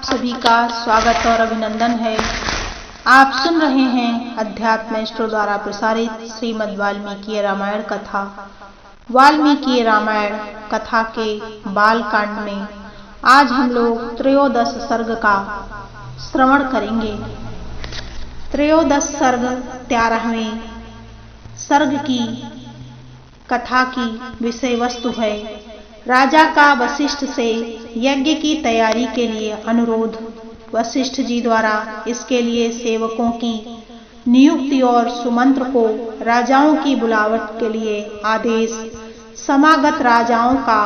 आप सभी का स्वागत और अभिनंदन है। आप सुन रहे हैं अध्यात्म मास्टर द्वारा प्रसारित श्रीमद् वाल्मीकि रामायण कथा। वाल्मीकि रामायण कथा के बाल कांड में आज हम लोग त्रयोदश सर्ग का श्रवण करेंगे। त्रयोदश सर्ग 13वें सर्ग की कथा की विषय वस्तु है राजा का वशिष्ठ से यज्ञ की तैयारी के लिए अनुरोध। वशिष्ठ जी द्वारा इसके लिए सेवकों की नियुक्ति और सुमंत्र को राजाओं की बुलावट के लिए आदेश। समागत राजाओं का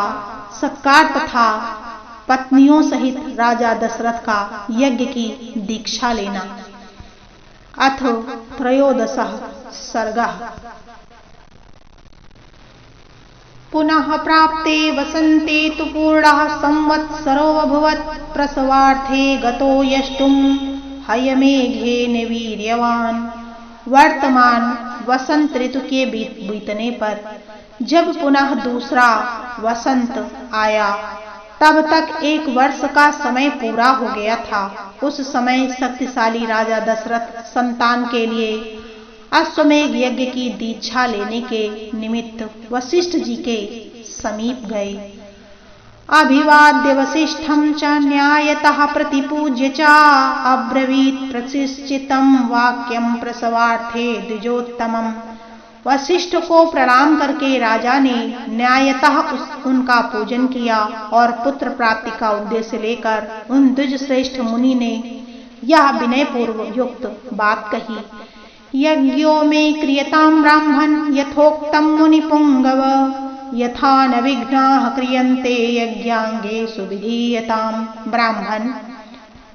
सत्कार तथा पत्नियों सहित राजा दशरथ का यज्ञ की दीक्षा लेना। अथ त्रयोदशः सर्गः। पुनः प्राप्ते वसन्ते तु पूर्णः संवत्सरोऽभवत् प्रसवार्थे गतो यष्टुं हयमेघे निवीर्यवान्। वर्तमान वसंत ऋतु के बीतने पर जब पुनः दूसरा वसंत आया तब तक 1 वर्ष का समय पूरा हो गया था। उस समय शक्तिशाली राजा दशरथ संतान के लिए अश्वमेध यज्ञ की दीक्षा लेने के निमित्त वशिष्ठ जी के समीप गए। अभिवाद्य वशिष्ठं च न्यायतः प्रतिपूज्य च अब्रवीत् प्रतिष्ठितं वाक्यं प्रसवार्थे द्विजोत्तमम्। वशिष्ठ को प्रणाम करके राजा ने न्यायतः उनका पूजन किया और पुत्र प्राप्ति का उद्देश्य लेकर उन द्विज श्रेष्ठ मुनि ने यह विनय पूर्वक युक्त बात कही। यज्ञो में क्रियतां ब्राह्मण यथोक्तम मुनि पुंगव यथा न विघ्नाः क्रियन्ते यज्ञांगेषु विधीयताम्। ब्राह्मण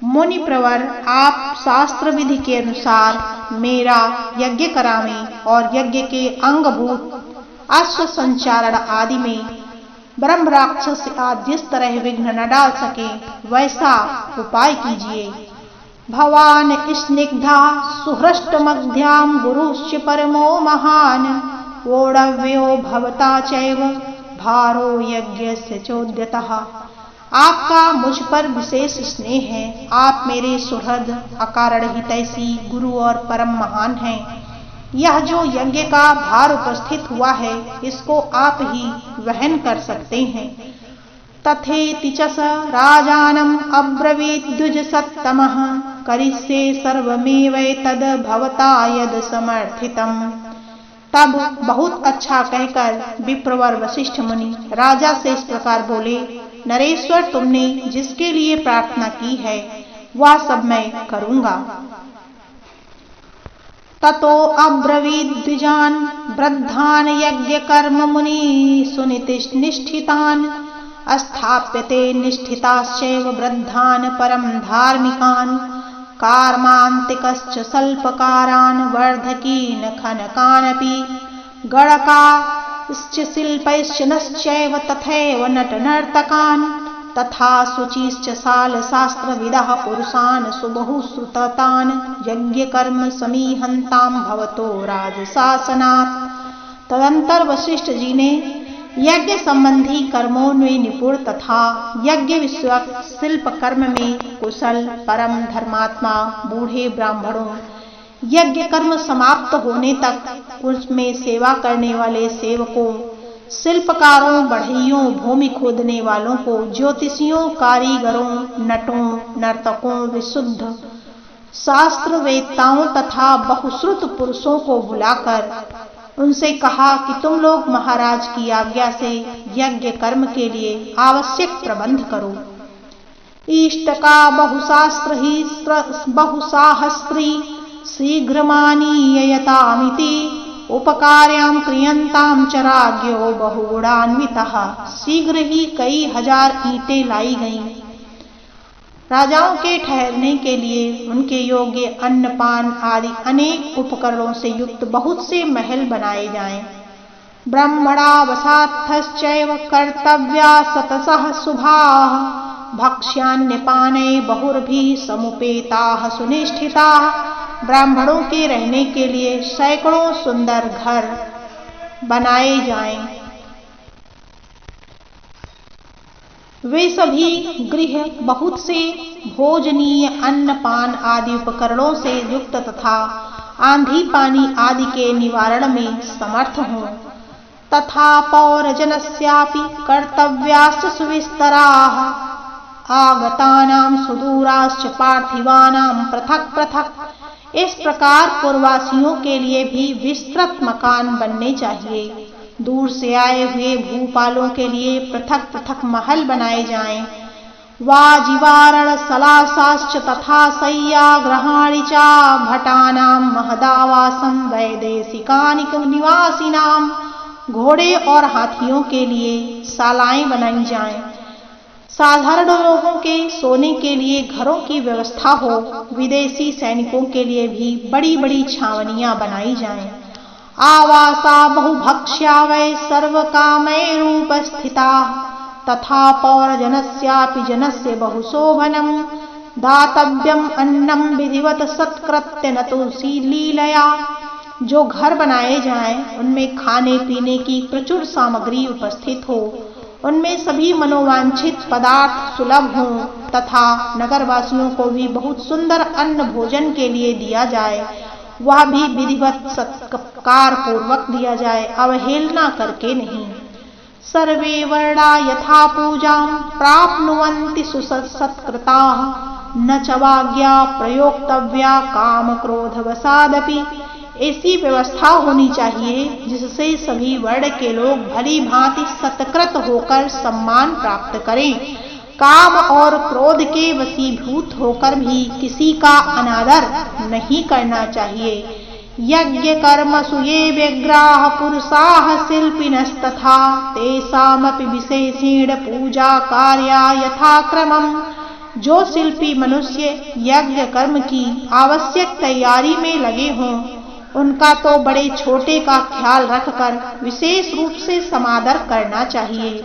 मुनि प्रवर, आप शास्त्र विधि के अनुसार मेरा यज्ञ करावें और यज्ञ के अंगभूत अश्व संचारण आदि में ब्रह्म राक्षस आदि जिस तरह विघ्न न डाल सके वैसा उपाय कीजिए। भवान स्निग्धा सुहृष्टमध्यां गुरुश्च परमो महान् वोढव्यो भवता चैव भारो यज्ञस्य चोद्यतः। आपका मुझ पर विशेष स्नेह है। आप मेरे सुहृद अकारण हितैषी गुरु और परम महान हैं। यह जो यज्ञ का भार उपस्थित हुआ है इसको आप ही वहन कर सकते हैं। तथेति च स राजानम् अब्रवीत् द्विजसत्तमः करिष्ये सर्वमेवैतद् भवता यद् समर्थितम्। तब बहुत अच्छा कहकर विप्रवर वशिष्ठ मुनि राजा से इस प्रकार बोले, नरेश्वर, तुमने जिसके लिए प्रार्थना की है वह सब मैं करूंगा। ततो अब्रवीत् द्विजान् वृद्धान् यज्ञ कर्म मुनि सुनिष्ठितान् स्थाप्यते निष्ठिताश्चैव वृद्धान् परम धार्मिकान् कार्मान्तिकश्च सल्पकारान् वर्धकीन् खनकानपि गणकाश्च शिल्पैश्च नश्चैव तथैव नटनर्तकान् तथा शुचिश्च शालशास्त्रविदः पुरुषान् सुबहुश्रुततान् यज्ञकर्म समीहन्तां भवतो राजशासनात्। तदंतर वशिष्ठ जी ने यज्ञ संबंधी कर्मों में निपुण तथा यज्ञ विषयक शिल्प कर्म में कुशल परम धर्मात्मा बूढ़े ब्राह्मणों, यज्ञ कर्म समाप्त होने तक उसमें सेवा करने वाले सेवकों, शिल्पकारों, बढ़इयों, भूमि खोदने वालों को, ज्योतिषियों, कारीगरों, नटों, नर्तकों, विशुद्ध शास्त्र वेत्ताओं तथा बहुश्रुत पुरुषों को बुलाकर उनसे कहा कि तुम लोग महाराज की आज्ञा से यज्ञ कर्म के लिए आवश्यक प्रबंध करो। इष्टका बहुशास्त्र ही बहुसाहस्री शीघ्रमानीयतामिति उपकार्यां क्रियन्तां च राज्ञो बहुगुणान्वितः। शीघ्र ही कई हजार ईंटें लाई गईं। राजाओं के ठहरने के लिए उनके योग्य अन्नपान आदि अनेक उपकरणों से युक्त बहुत से महल बनाए जाएं। ब्रह्मणा वसार्थश्चैव कर्तव्या सतसः शुभाः भक्ष्यान्यपाने बहुर्भिः समुपेताः सुनिष्ठिताः। ब्राह्मणों के रहने के लिए सैकड़ों सुंदर घर बनाए जाएं। वे सभी गृह बहुत से भोजनीय अन्न पान आदि उपकरणों से युक्त तथा आंधी पानी आदि के निवारण में समर्थ हों। तथा पौरजनस्यापि कर्तव्याश्च सुविस्तराः आगतानां सुदूराश्च पार्थिवानां पृथक पृथक। इस प्रकार पूर्ववासियों के लिए भी विस्तृत मकान बनने चाहिए। दूर से आए हुए भूपालों के लिए पृथक पृथक महल बनाए जाएं। वाजिवारण सलासाश्च तथा शय्यागृहाणि च भटानां महदावासं वैदेशिकानि निवासिनां। घोड़े और हाथियों के लिए शालाएं बनाई जाएं। साधारण लोगों के सोने के लिए घरों की व्यवस्था हो। विदेशी सैनिकों के लिए भी बड़ी बड़ी छावनियां बनाई जाएं। आवासा बहुभक्ष्या वै सर्वकामैरुपस्थिताः तथा पौरजनस्यापि जनस्य बहुशोभनं दातव्यम् अन्नं विधिवत सत्कृत्य न तुलसी लीलया। जो घर बनाए जाएं उनमें खाने पीने की प्रचुर सामग्री उपस्थित हो, उनमें सभी मनोवांछित पदार्थ सुलभ हों तथा नगरवासियों को भी बहुत सुंदर अन्न भोजन के लिए दिया जाए, वह भी विधिवत सत्कार पूर्वक दिया जाए, अवहेलना करके नहीं। सर्वे वर्णा यथा पूजां प्राप्नुवन्ति सुसत्कृताः न च वाज्ञा प्रयोक्तव्या काम क्रोध वसादपि। ऐसी व्यवस्था होनी चाहिए जिससे सभी वर्ण के लोग भली भांति सत्कृत होकर सम्मान प्राप्त करें। काम और क्रोध के वशीभूत होकर भी किसी का अनादर नहीं करना चाहिए। यज्ञ कर्मसु ये व्यग्राः पुरुषाः शिल्पिनस्तथा तेषामपि विशेषेण पूजा कार्या यथाक्रमम्। जो शिल्पी मनुष्य यज्ञ कर्म की आवश्यक तैयारी में लगे हों, उनका तो बड़े छोटे का ख्याल रखकर विशेष रूप से समादर करना चाहिए।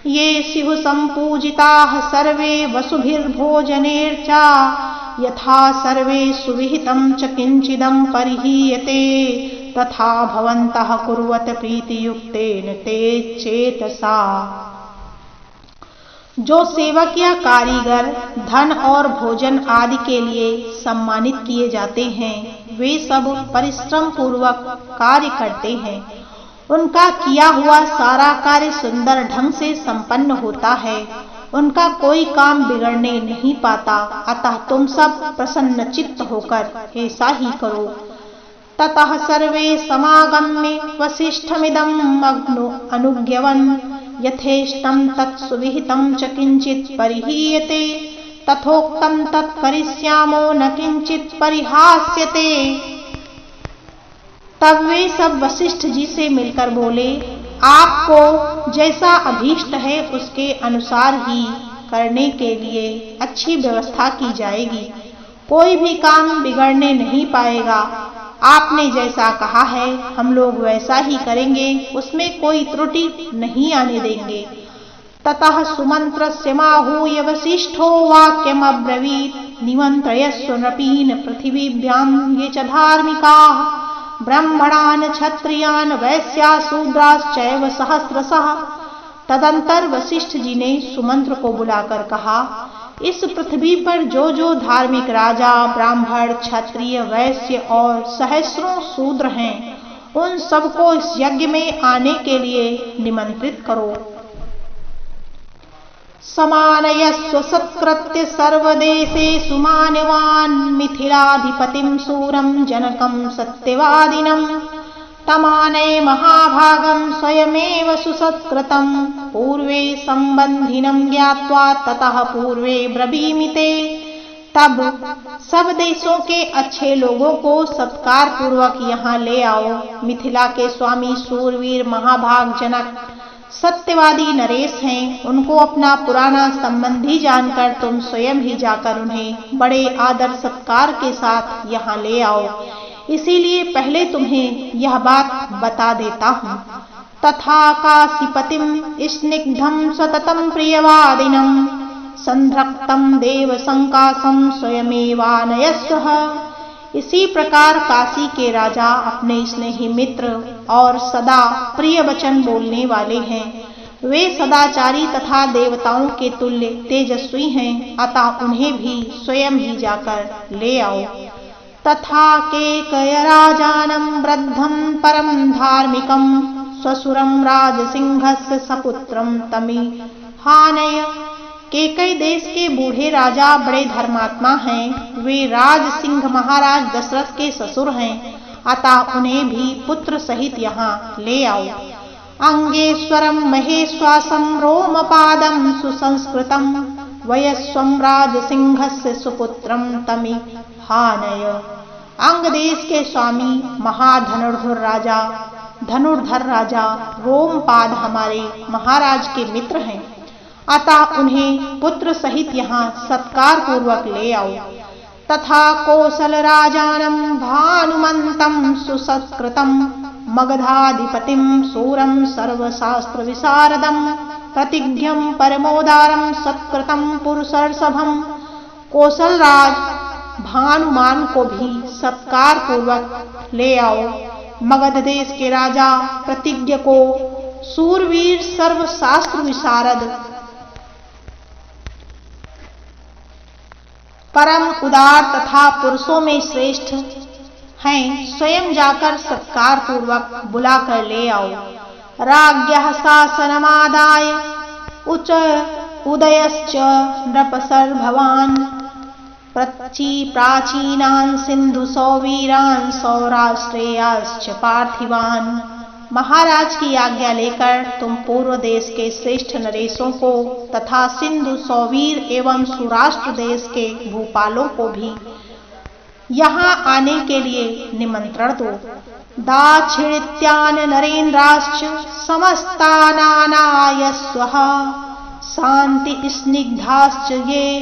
ये स्युः सम्पूजिताः सर्वे वसुभिर्भोजनेर्चा यथा सर्वे सुविहितं च किंचिदं परिहीयते तथा भवन्तः कुर्वत प्रीतियुक्तेन ते चेतसा। जो सेवक या कारीगर धन और भोजन आदि के लिए सम्मानित किए जाते हैं, वे सब परिश्रम पूर्वक कार्य करते हैं। उनका किया हुआ सारा कार्य सुंदर ढंग से संपन्न होता है, उनका कोई काम बिगड़ने नहीं पाता। अतः तुम सब प्रसन्नचित्त होकर ऐसा ही करो। ततः सर्वे समागम्य वसिष्ठमिदम् अनुज्ञवन् यथेष्टं तत्सुविहितं च किंचित् परिहीयते तथोक्तं तत्करिष्यामो न किंचित् परिहास्यते। तब वे सब वशिष्ठ जी से मिलकर बोले, आपको जैसा अभीष्ट है उसके अनुसार ही करने के लिए अच्छी व्यवस्था की जाएगी। कोई भी काम बिगड़ने नहीं पाएगा। आपने जैसा कहा है हम लोग वैसा ही करेंगे, उसमें कोई त्रुटि नहीं आने देंगे। ततः सुमंत्रस्य माहूय वसिष्ठो वाक्यमब्रवीत् निमन्त्रयस्व नृपीन् पृथिवीभ्यां ये च धार्मिकाः ब्राह्मणान् क्षत्रियान् वैश्याः शूद्राश्चैव सहस्रशः। तदंतर वशिष्ठ जी ने सुमंत्र को बुलाकर कहा, इस पृथ्वी पर जो जो धार्मिक राजा, ब्राह्मण, क्षत्रिय, वैश्य और सहस्रों शूद्र हैं, उन सबको इस यज्ञ में आने के लिए निमंत्रित करो। समानयस्व सत्कृत्य सर्वदेशेषु मान्यवान् मिथिलाधिपतिं शूरं जनकं सत्यवादिनं तमानय महाभागं स्वयमेव सुसत्कृतं पूर्वे संबंधिनं ज्ञात्वा ततः पूर्वे ब्रवीमिते। तब सब देशों के अच्छे लोगों को सत्कार पूर्वक यहाँ ले आओ। मिथिला के स्वामी शूरवीर महाभाग जनक सत्यवादी नरेश हैं, उनको अपना पुराना संबंधी जानकर तुम स्वयं ही जाकर उन्हें बड़े आदर सत्कार के साथ यहाँ ले आओ। इसीलिए पहले तुम्हें यह बात बता देता हूँ। तथा काशीपतिं स्निग्धं सततं प्रियवादिनं संध्रक्तं देव संकासं स्वयमेवानयस्व। इसी प्रकार काशी के राजा अपने स्नेही मित्र और सदा प्रिय वचन बोलने वाले हैं, वे सदाचारी तथा देवताओं के तुल्य तेजस्वी हैं, अतः उन्हें भी स्वयं ही जाकर ले आओ। तथा केकयराजानं वृद्धं परं धार्मिकं स्वसुरं राजसिंहस्य सपुत्रं तमिहानय। केकई देश के बूढ़े राजा बड़े धर्मात्मा हैं, वे राज सिंह महाराज दशरथ के ससुर हैं, अतः उन्हें भी पुत्र सहित यहाँ ले आओ। अंगेश्वरम महेश्वासम रोमपादम सुसंस्कृतम वयस्वम राजसिंहस्य सुपुत्रम तमिहानय। अंग देश के स्वामी धनुर्धर राजा रोमपाद हमारे महाराज के मित्र हैं, अतः उन्हें पुत्र सहित यहाँ सत्कार पूर्वक ले आओ। तथा कौशल राजानं भानुमंतं सुसत्कृतं मगधाधिपतिं सूरं सर्वशास्त्र विशारदं प्रतिज्ञं परमोदारं सत्कृतं पुरुषर्षभं। कौशल राज भानुमान को भी सत्कार पूर्वक ले आओ। मगध देश के राजा प्रतिज्ञ को सूरवीर सर्वशास्त्र विशारद परम उदार तथा पुरुषों में श्रेष्ठ हैं, स्वयं जाकर सत्कार पूर्वक बुलाकर ले आओ। राज्ञः शासनमादाय उच्च उदयश्च नृपसर्भवान् प्राचीनान् सिंधु सौवीरान् सौराष्ट्रेयाश्च पार्थिवान्। महाराज की आज्ञा लेकर तुम पूर्व देश के श्रेष्ठ नरेशों को तथा सिंधु सौवीर एवं सौराष्ट्र देश के भूपालों को भी यहाँ आने के लिए निमंत्रण दो। दाक्षिणात्यान् नरेन्द्राश्च समस्तानानाय स्वहा शांति स्निग्धाश्च ये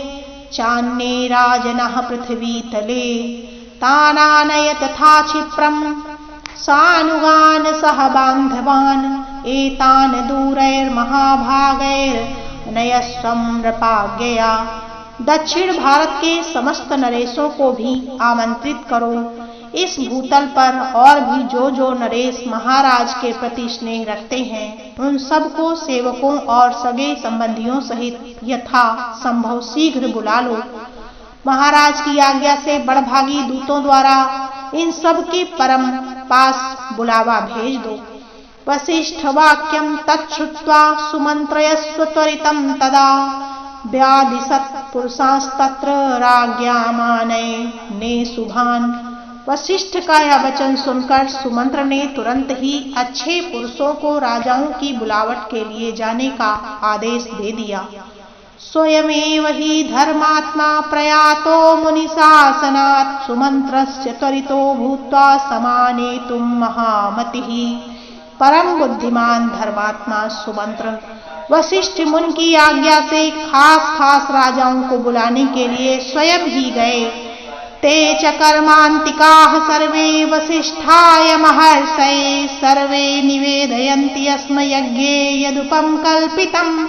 चान्ये राजनः पृथ्वीतले तानानय तथा क्षिप्रम् सानुगान् सह बान्धवान् एतान् दूरैर्महाभागैर्नयस्वं नृपाज्ञया। दक्षिण भारत के समस्त नरेशों को भी आमंत्रित करो। इस भूतल पर और भी जो नरेश महाराज के प्रति स्नेह रखते हैं, उन सबको सेवकों और सगे संबंधियों सहित यथा संभव शीघ्र बुला लो। महाराज की आज्ञा से बड़भागी दूतों द्वारा इन सब के परम पास बुलावा भेज दो। वसिष्ठ वाक्यम तच्छ्रुत्वा सुमंत्रयस्व त्वरितं तदा व्यादिशत् पुरुषास्तत्र राज्ञामानये शुभान्। वशिष्ठ का यह वचन सुनकर सुमंत्र ने तुरंत ही अच्छे पुरुषों को राजाओं की बुलावट के लिए जाने का आदेश दे दिया। स्वयमेव हि धर्मात्मा प्रयातो मुनिशासनात् सुमंत्रस्य त्वरितो भूत्वा समानेतुं महामतिः। परम बुद्धिमान धर्मात्मा सुमंत्र वशिष्ठ मुनि की आज्ञा से खास राजाओं को बुलाने के लिए स्वयं ही गए। ते च कर्मान्तिकाः सर्वे वसिष्ठाय महर्षये सर्वे निवेदयन्ति अस्म यज्ञे यदुपम कल्पितम्।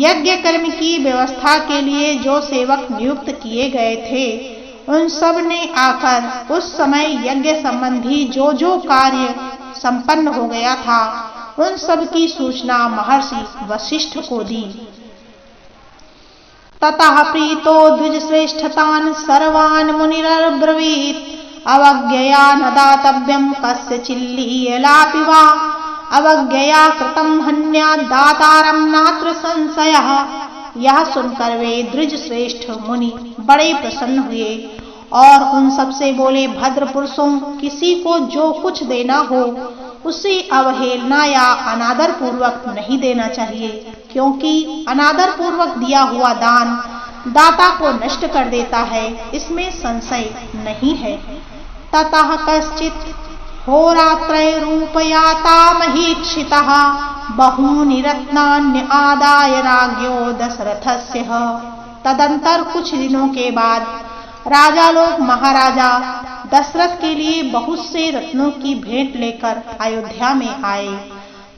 यज्ञ कर्म की व्यवस्था के लिए जो सेवक नियुक्त किए गए थे, उन सब ने आकर उस समय यज्ञ संबंधी जो कार्य संपन्न हो गया था, उन सब की सूचना महर्षि वशिष्ठ को दी। ततः प्रीतो द्विजश्रेष्ठतान् सर्वान् मुनिरब्रवीत् अवज्ञया न दातव्यं कस्यचिल्लीयलापि वा अवज्ञया कृतं हन्यात् दातारं नात्र संशयः। यह सुनकर वे द्विज श्रेष्ठ मुनि बड़े प्रसन्न हुए और उन सबसे बोले, भद्र पुरुषों, किसी को जो कुछ देना हो उसे अवहेलना या अनादर पूर्वक नहीं देना चाहिए, क्योंकि अनादर पूर्वक दिया हुआ दान दाता को नष्ट कर देता है, इसमें संशय नहीं है। ततः कश्चित् होरात्रैरूपयाता महीक्षितः बहूनि रत्नान्य आदाय राज्ञो दशरथस्य। तदंतर कुछ दिनों के बाद राजा लोग महाराजा दशरथ के लिए बहुत से रत्नों की भेंट लेकर अयोध्या में आए।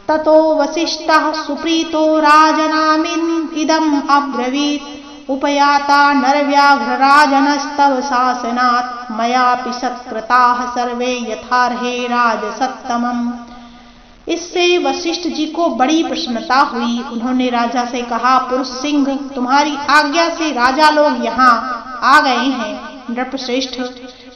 ततो वसिष्ठः सुप्रीतो राजनामिदम् अब्रवीत् उपयाता नरव्याघ्रराजनस्तव शासनात् मयापि सत्कृताः सर्वे यथार्हे राजसत्तमम्। इससे वशिष्ठ जी को बड़ी प्रसन्नता हुई। उन्होंने राजा से कहा, पुरुष सिंह, तुम्हारी आज्ञा से राजा लोग यहाँ आ गए हैं। नृपश्रेष्ठ,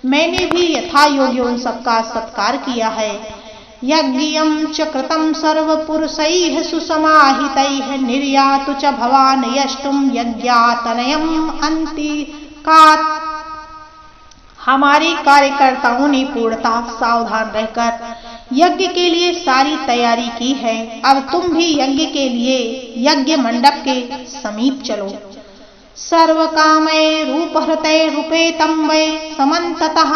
मैंने भी यथा योग्य उन सबका सत्कार किया है। यज्ञं च कृतं सर्वपुरुषैः सुसमाहितैः निर्यातु च भवान् यष्टुं यज्ञातनयम् अन्तिकात्। हमारे कार्यकर्ताओं ने पूर्णतः सावधान रहकर यज्ञ के लिए सारी तैयारी की है। अब तुम भी यज्ञ के लिए यज्ञ मंडप के समीप चलो। सर्वकामैः रूपहृतैरुपेतं वै समन्ततः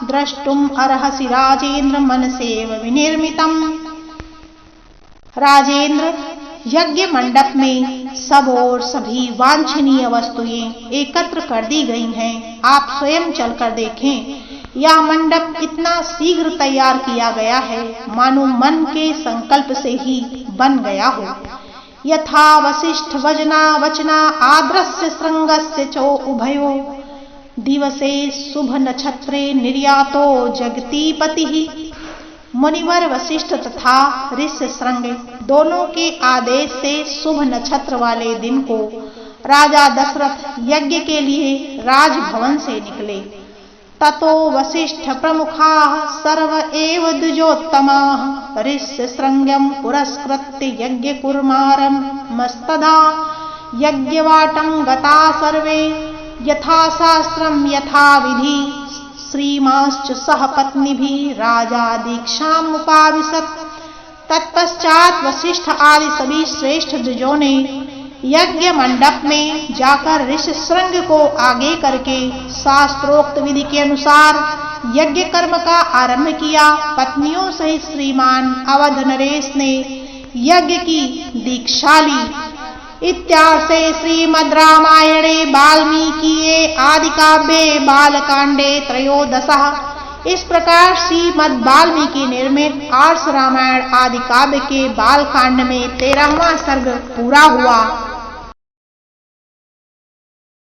द्रष्टुम अर्हसि राजेंद्र मनसेव विनिर्मितम्। राजेंद्र, यज्ञ मंडप में सब और सभी वांछनीय वस्तुएं एकत्र कर दी गई हैं। आप स्वयं चलकर देखें, यह मंडप इतना शीघ्र तैयार किया गया है मानो मन के संकल्प से ही बन गया हो। यथा वसिष्ठ वजना वचना आद्रस्य श्रृंगस्य चो उभयो दिवसे शुभ नक्षत्रे निर्यातो जगतीपति। मुनिवर वशिष्ठ तथा ऋष्य श्रृंग दोनों के आदेश से शुभ नक्षत्र वाले दिन को राजा दशरथ यज्ञ के लिए राजभवन से निकले। ततो वसिष्ठ प्रमुखाः सर्व एव द्विजोत्तमाः ऋष्य श्रृंगं पुरस्कृत्य यज्ञ कुर्मारं मस्तदा यज्ञवाटं गता सर्वे यथा शास्त्रं यथा विधि। श्रीमांश्च सह पत्नीभिः राजा दीक्षाम् उपाविशत्। तत्पश्चात वशिष्ठ आदि सभी श्रेष्ठ द्विजों ने यज्ञ मंडप में जाकर ऋषि श्रृंग को आगे करके शास्त्रोक्त विधि के अनुसार यज्ञ कर्म का आरंभ किया। पत्नियों सहित श्रीमान अवध नरेश ने यज्ञ की दीक्षा ली। इत्यार्षे श्रीमद् रामायणे वाल्मीकिये आदि काव्ये बालकांडे त्रयोदशः। इस प्रकार श्रीमद् वाल्मीकि निर्मित आर्ष रामायण आदि काव्य के बालकांड में 13वां सर्ग पूरा हुआ।